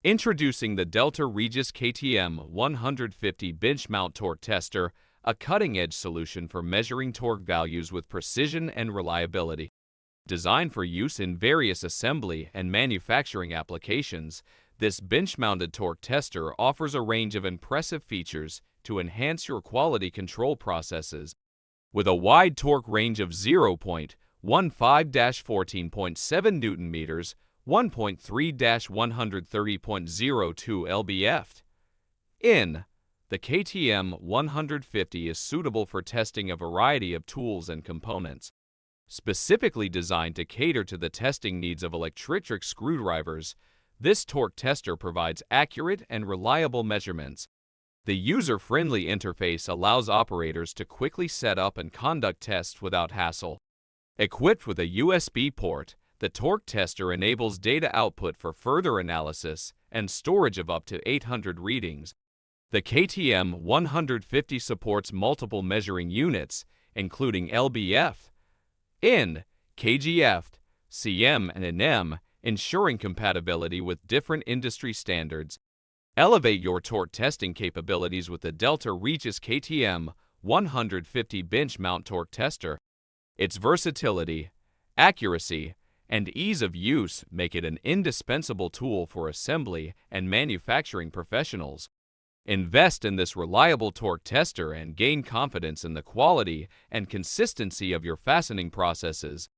Introducing the Delta Regis KTM-150 bench mount torque tester, a cutting-edge solution for measuring torque values with precision and reliability. Designed for use in various assembly and manufacturing applications, this bench-mounted torque tester offers a range of impressive features to enhance your quality control processes. With a wide torque range of 0.15-14.7 Newton meters, 1.3-130.02 lbf. The KTM 150 is suitable for testing a variety of tools and components. Specifically designed to cater to the testing needs of electric screwdrivers, this torque tester provides accurate and reliable measurements. The user-friendly interface allows operators to quickly set up and conduct tests without hassle. Equipped with a USB port, the torque tester enables data output for further analysis and storage of up to 800 readings. The KTM 150 supports multiple measuring units, including lbf, kgf, cm, and nm, ensuring compatibility with different industry standards. Elevate your torque testing capabilities with the Delta Regis KTM 150 bench mount torque tester. Its versatility, accuracy, and ease of use make it an indispensable tool for assembly and manufacturing professionals. Invest in this reliable torque tester and gain confidence in the quality and consistency of your fastening processes.